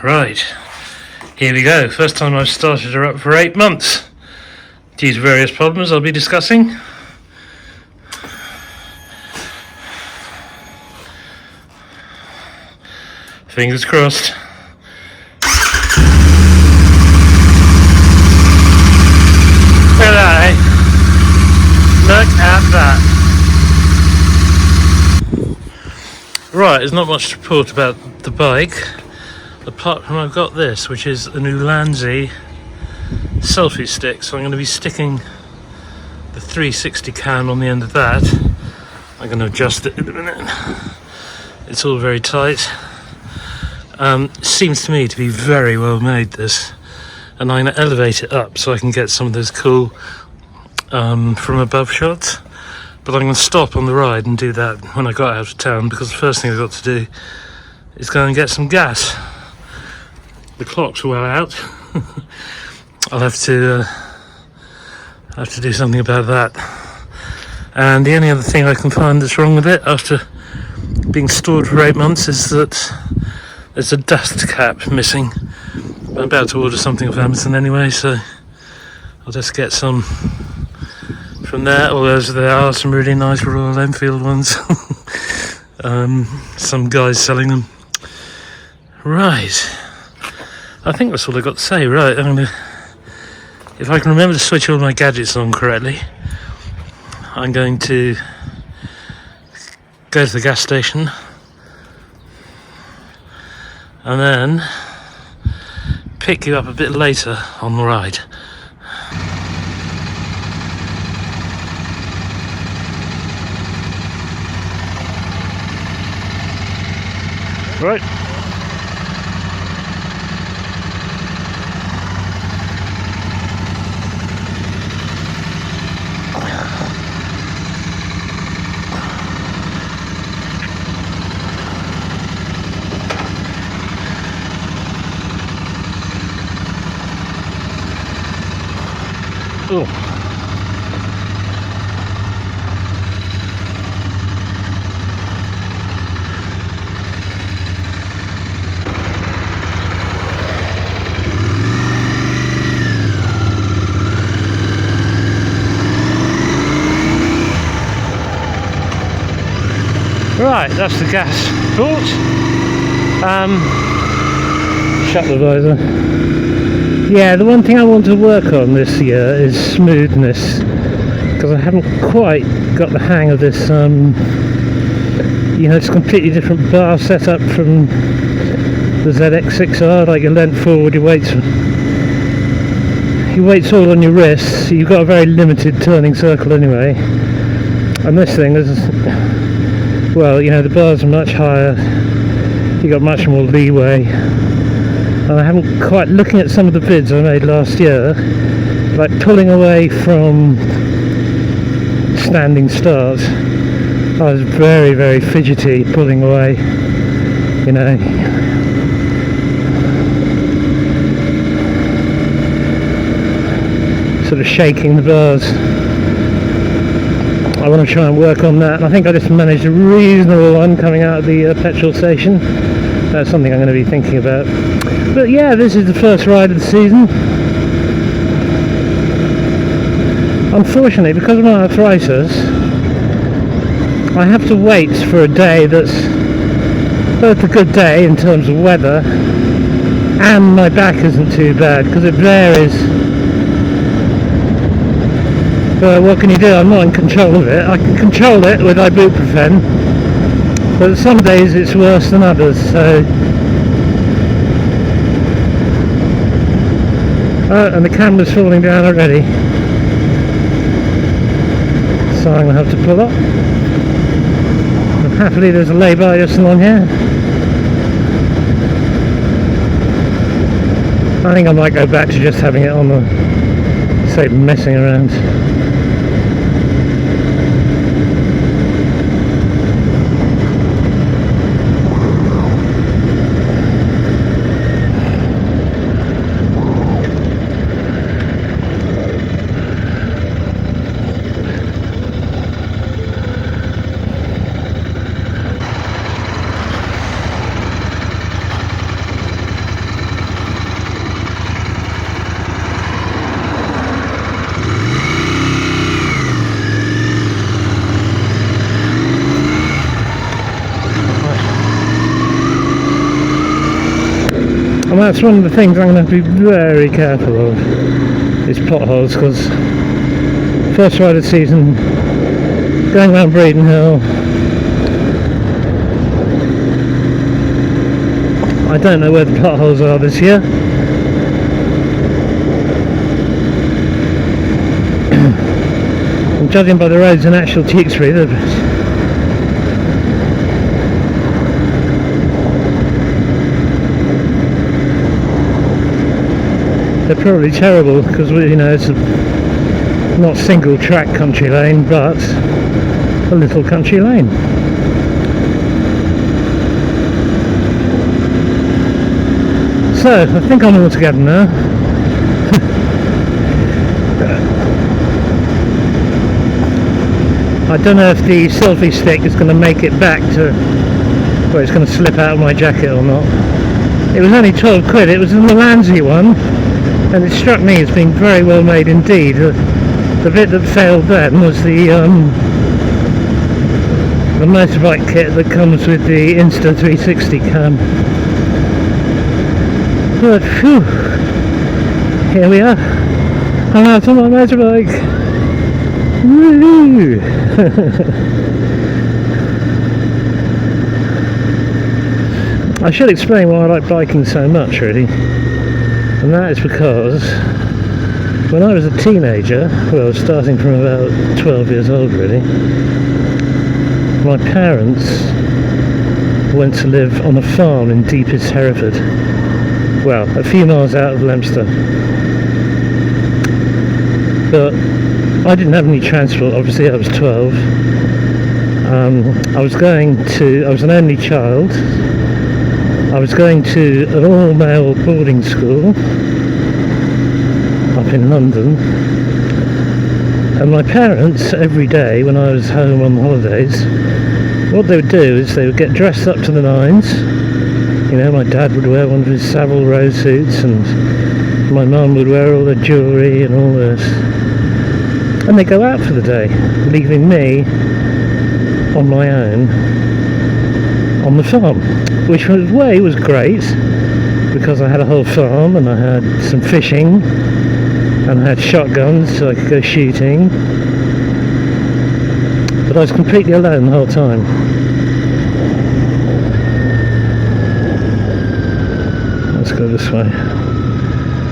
Right, here we go. First time I've started her up for 8 months. Due to various problems I'll be discussing. Fingers crossed. Look at that, eh? Look at that. Right, there's not much to report about the bike, apart from I've got this, which is an Ulanzi selfie stick. So I'm going to be sticking the 360 cam on the end of that. I'm going to adjust it in a minute. It's all very tight. Seems to me to be very well made, this. And I'm going to elevate it up so I can get some of those cool from above shots. But I'm going to stop on the ride and do that when I got out of town, because the first thing I've got to do is go and get some gas. The clock's well out. I'll have to do something about that. And the only other thing I can find that's wrong with it after being stored for 8 months is that there's a dust cap missing. I'm about to order something off Amazon anyway, so I'll just get some from there, although there are some really nice Royal Enfield ones. Some guys selling them. Right, I think that's all I've got to say. Right, if I can remember to switch all my gadgets on correctly, I'm going to go to the gas station and then pick you up a bit later on the ride. Right. Oh. Right, that's the gas port. Shut the visor. Yeah, the one thing I want to work on this year is smoothness, because I haven't quite got the hang of this. It's a completely different bar setup from the ZX6R. Like, you leant forward, your weight's all on your wrists. You've got a very limited turning circle anyway, and this thing is, well, the bars are much higher, you got much more leeway. And I haven't quite, looking at some of the vids I made last year, like pulling away from standing start, I was very, very fidgety pulling away, sort of shaking the bars. I want to try and work on that, and I think I just managed a reasonable one coming out of the petrol station. That's something I'm going to be thinking about. But yeah, this is the first ride of the season. Unfortunately, because of my arthritis, I have to wait for a day that's both a good day in terms of weather, and my back isn't too bad, because it varies. But what can you do? I'm not in control of it. I can control it with ibuprofen, but some days it's worse than others, so... Oh, and the camera's falling down already, so I'm going to have to pull up. And happily there's a lay-by just along here. I think I might go back to just having it on the, say, messing around. And that's one of the things I'm going to have to be very careful of, is potholes, because first ride of the season, going around Breeden Hill, I don't know where the potholes are this year. And judging by the roads in actual Tewkesbury, they're probably terrible, because it's not single track country lane, but a little country lane. So I think I'm all together now. I don't know if the selfie stick is going to make it back to where it's going to slip out of my jacket or not. It was only 12 quid, it was an Ulanzi one, and it struck me as being very well made indeed. The bit that failed then was the motorbike kit that comes with the Insta360 cam. But phew, here we are. I'm out on my motorbike. Woo! I should explain why I like biking so much, really. And that is because when I was a teenager, well, starting from about 12 years old really, my parents went to live on a farm in deepest Hereford, well, a few miles out of Leominster. But I didn't have any transport, obviously. I was 12. I was an only child. I was going to an all-male boarding school up in London, and my parents, every day when I was home on holidays, what they would do is they would get dressed up to the nines. My dad would wear one of his Savile Row suits, and my mum would wear all the jewellery and all this, and they go out for the day, leaving me on my own on the farm, which in a way was great, because I had a whole farm and I had some fishing and I had shotguns so I could go shooting, but I was completely alone the whole time. Let's go this way.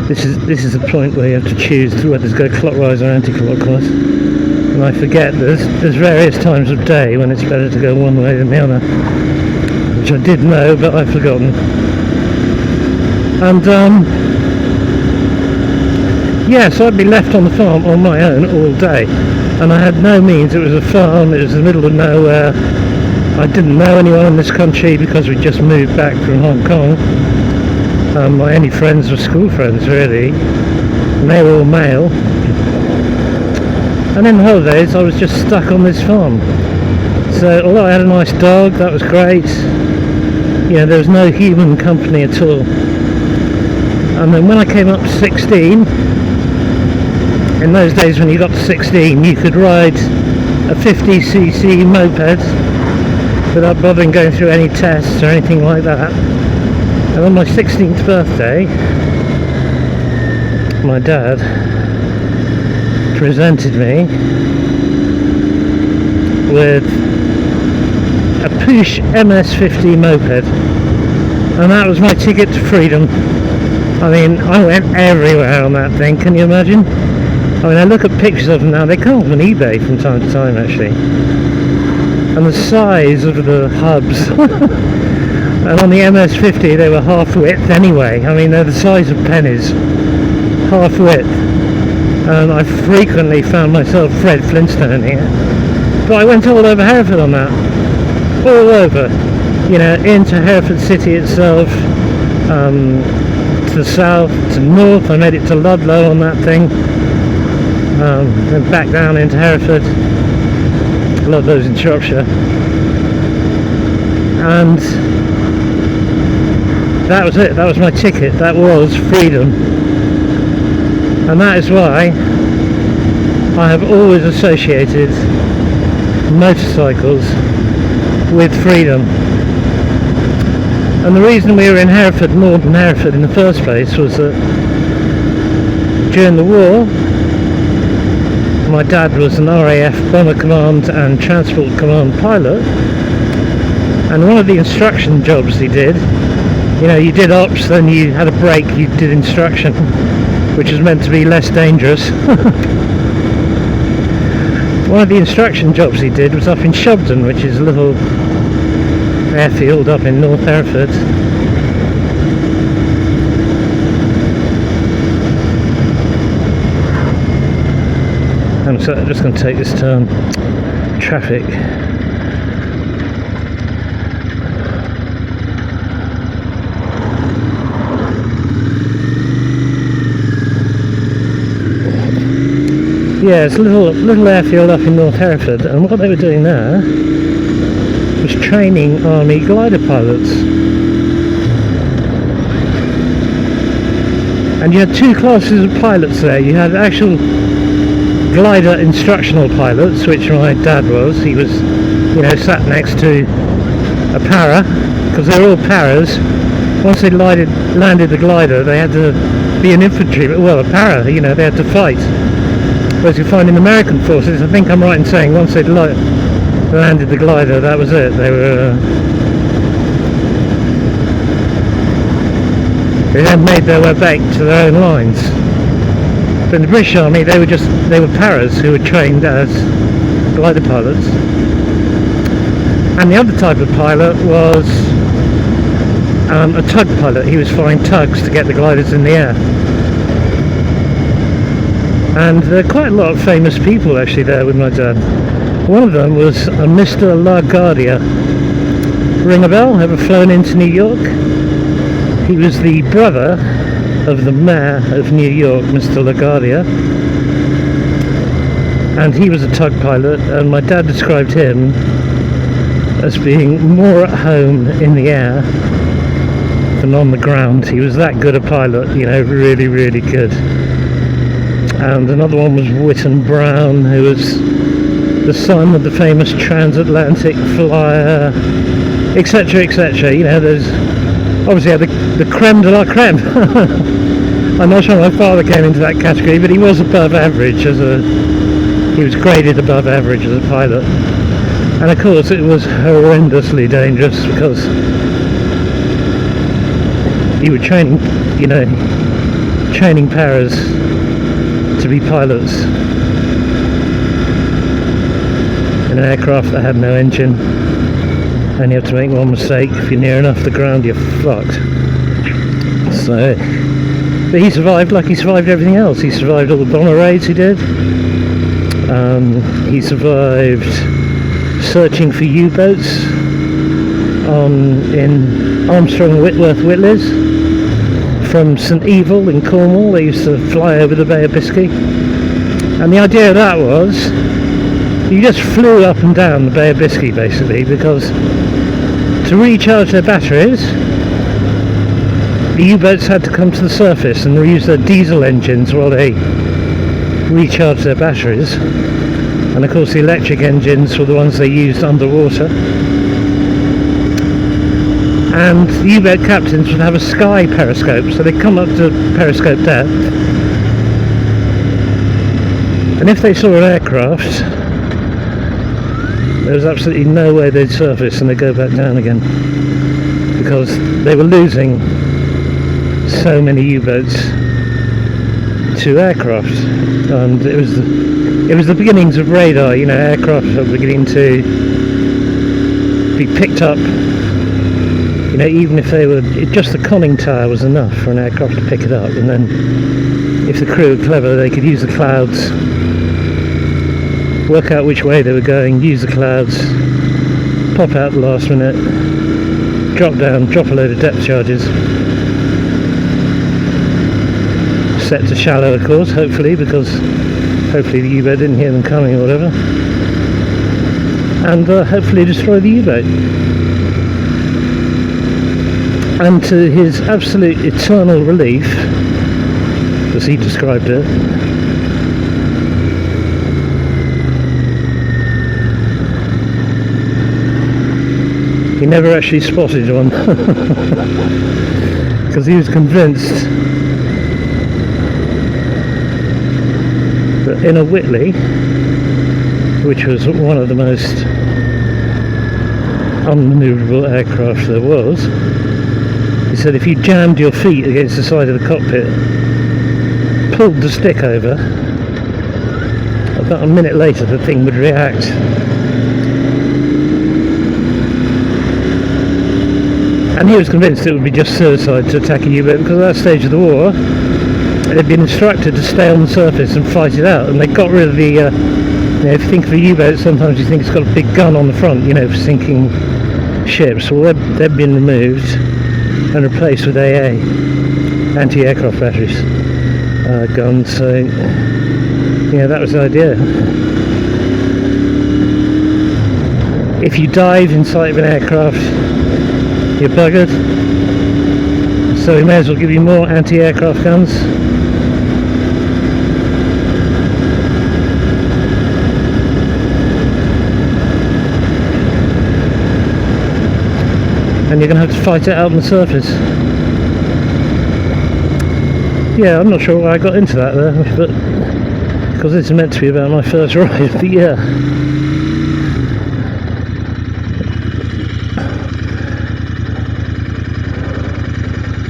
This is the point where you have to choose whether to go clockwise or anti-clockwise, and I forget there's various times of day when it's better to go one way than the other, which I did know, but I've forgotten. And so I'd be left on the farm on my own all day, and I had no means. It was a farm, it was in the middle of nowhere. I didn't know anyone in this country because we just moved back from Hong Kong. My only friends were school friends really, and they were all male. And in the holidays I was just stuck on this farm. So although I had a nice dog, that was great, there was no human company at all. And then when I came up to 16, in those days when you got to 16 you could ride a 50cc moped without bothering going through any tests or anything like that. And on my 16th birthday, my dad presented me with a push MS50 moped, and that was my ticket to freedom. I mean, I went everywhere on that thing, can you imagine? I mean, I look at pictures of them now, they come up on eBay from time to time actually. And the size of the hubs. And on the MS50 they were half width anyway. I mean, they're the size of pennies. Half width. And I frequently found myself Fred Flintstone here. But I went all over Hereford on that. All over. Into Hereford City itself. To the south, to north. I made it to Ludlow on that thing. Then back down into Hereford. Ludlow's in Shropshire. And that was it, that was my ticket, that was freedom. And that is why I have always associated motorcycles with freedom. And the reason we were in Hereford, Northern Hereford in the first place, was that during the war my dad was an RAF Bomber Command and Transport Command pilot, and one of the instruction jobs he did, you know, you did ops, then you had a break, you did instruction, which is meant to be less dangerous. One of the instruction jobs he did was up in Shobden, which is a little airfield up in North Hereford. I'm just going to take this turn. Traffic. Yeah, it's a little airfield up in North Hereford, and what they were doing there was training army glider pilots. And you had two classes of pilots there. You had actual glider instructional pilots, which my dad was. He was, you know, sat next to a para, because they were all paras. Once they landed the glider, they had to be an infantry, well, a para, you know, they had to fight. Whereas you find in American forces, I think I'm right in saying, once they'd landed the glider, that was it. They were they then made their way back to their own lines. But in the British Army, they were paras who were trained as glider pilots. And the other type of pilot was a tug pilot. He was flying tugs to get the gliders in the air. And there are quite a lot of famous people actually there with my dad. One of them was a Mr. LaGuardia. Ring a bell? Ever flown into New York? He was the brother of the mayor of New York, Mr. LaGuardia. And he was a tug pilot, and my dad described him as being more at home in the air than on the ground. He was that good a pilot, you know, really, really good. And another one was Whitton Brown, who was the son of the famous transatlantic flyer, etc., etc. You know, there's obviously the creme de la creme. I'm not sure my father came into that category, but he was above average he was graded above average as a pilot. And of course it was horrendously dangerous, because you were training paras to be pilots in an aircraft that had no engine, and you have to make one mistake. If you're near enough the ground, you're fucked. So, but he survived like he survived everything else. He survived all the bomber raids he did. He survived searching for U-boats in Armstrong Whitworth Whitleys from St Evil in Cornwall. They used to fly over the Bay of Biscay, and the idea of that was you just flew up and down the Bay of Biscay basically, because to recharge their batteries the U-boats had to come to the surface and use their diesel engines while they recharged their batteries, and of course the electric engines were the ones they used underwater. And the U-boat captains would have a sky periscope, so they'd come up to periscope depth, and if they saw an aircraft, there was absolutely no way they'd surface, and they'd go back down again, because they were losing so many U-boats to aircraft. And it was the beginnings of radar. You know, aircraft were beginning to be picked up. You know, even if they were, just the conning tower was enough for an aircraft to pick it up, and then if the crew were clever, they could use the clouds, work out which way they were going, use the clouds, pop out the last minute, drop down, drop a load of depth charges, set to shallow of course, hopefully, because hopefully the U-boat didn't hear them coming or whatever, and hopefully destroy the U-boat. And to his absolute eternal relief, as he described it, he never actually spotted one because he was convinced that in a Whitley, which was one of the most unmanoeuvrable aircraft there was, he said if you jammed your feet against the side of the cockpit, pulled the stick over, about a minute later the thing would react. And he was convinced it would be just suicide to attack a U-boat, because at that stage of the war they'd been instructed to stay on the surface and fight it out, and they got rid of the you know, if you think of a U-boat, sometimes you think it's got a big gun on the front, you know, for sinking ships. Well, they've been removed and replaced with AA, anti-aircraft batteries guns. So yeah, that was the idea. If you dive in sight of an aircraft, you're buggered. So we may as well give you more anti-aircraft guns. And you're going to have to fight it out on the surface. Yeah, I'm not sure why I got into that there, but because this is meant to be about my first ride of the year.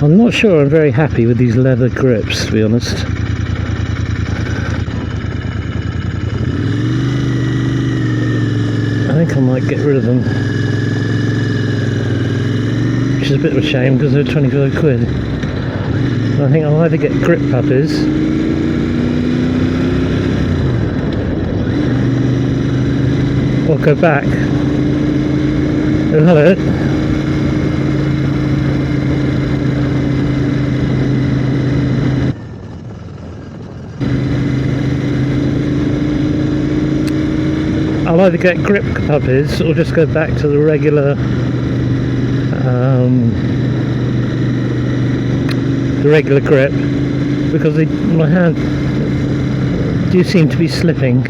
I'm not sure I'm very happy with these leather grips, to be honest. I think I might get rid of them. Which is a bit of a shame because they're 25 quid. I think I'll either get grip puppies or go back. Oh, hello. I'll either get grip puppies or just go back to the regular grip, because my hand do seem to be slipping.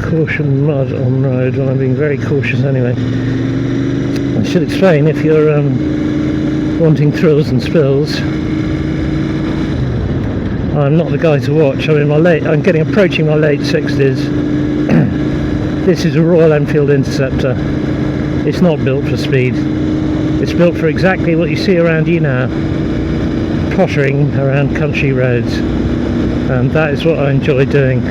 Caution mud on road. Well, I'm being very cautious anyway. I should explain, if you're wanting thrills and spills, I'm not the guy to watch. I'm approaching my late 60s. This is a Royal Enfield Interceptor. It's not built for speed. It's built for exactly what you see around you now, pottering around country roads, and that is what I enjoy doing.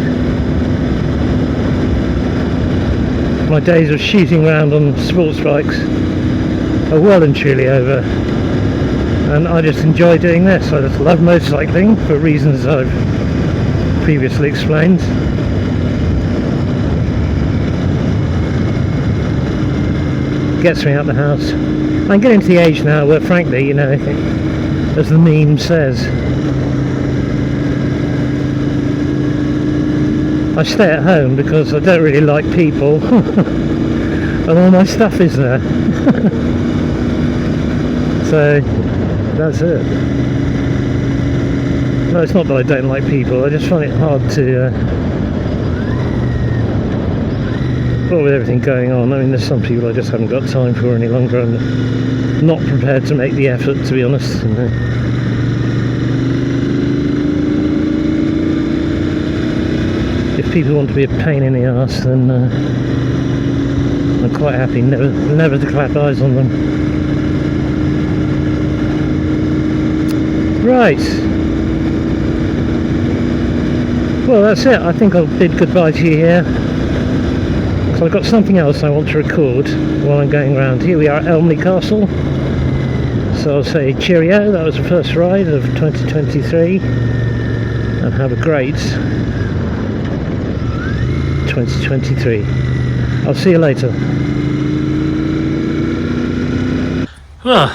My days of shooting around on sports bikes are well and truly over, and I just enjoy doing this. I just love motorcycling for reasons I've previously explained. Gets me out the house. I'm getting to the age now where, frankly, you know, as the meme says, I stay at home because I don't really like people and all my stuff is there. So that's it. No, it's not that I don't like people, I just find it hard to well, with everything going on, I mean, there's some people I just haven't got time for any longer. I'm not prepared to make the effort, to be honest, you know. If people want to be a pain in the arse, then I'm quite happy never to clap eyes on them. Right. Well, that's it. I think I'll bid goodbye to you here. So I've got something else I want to record while I'm going around. Here we are at Elmley Castle. So I'll say cheerio. That was the first ride of 2023. And have a great 2023. I'll see you later. Well,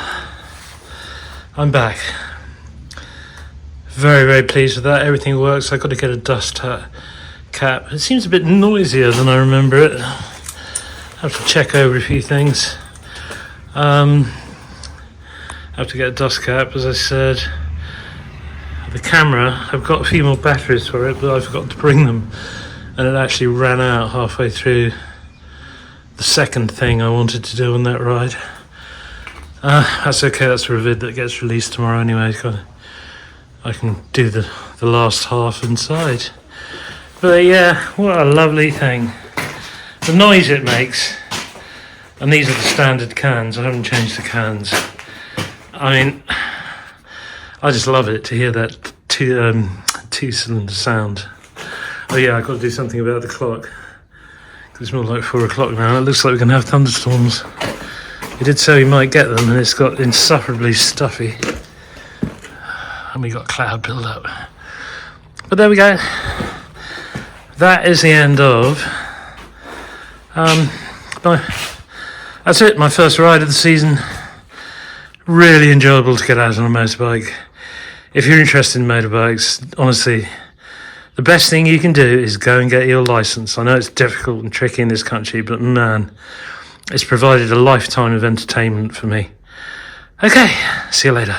I'm back. Very, very pleased with that. Everything works. I've got to get a dust cap. It seems a bit noisier than I remember it. I have to check over a few things. I have to get a dust cap, as I said. the camera, I've got a few more batteries for it, but I forgot to bring them, and it actually ran out halfway through the second thing I wanted to do on that ride. That's okay, that's for a vid that gets released tomorrow anyway. I can do the last half inside. But yeah, what a lovely thing. The noise it makes, and these are the standard cans, I haven't changed the cans. I mean, I just love it to hear that two-cylinder sound. Oh yeah, I've got to do something about the clock. It's more like 4 o'clock now. It looks like we're going to have thunderstorms. He did say we might get them, and it's got insufferably stuffy. And we got cloud build up. But there we go. That is the end of... that's it, my first ride of the season. Really enjoyable to get out on a motorbike. If you're interested in motorbikes, honestly, the best thing you can do is go and get your license. I know it's difficult and tricky in this country, but man, it's provided a lifetime of entertainment for me. Okay, see you later.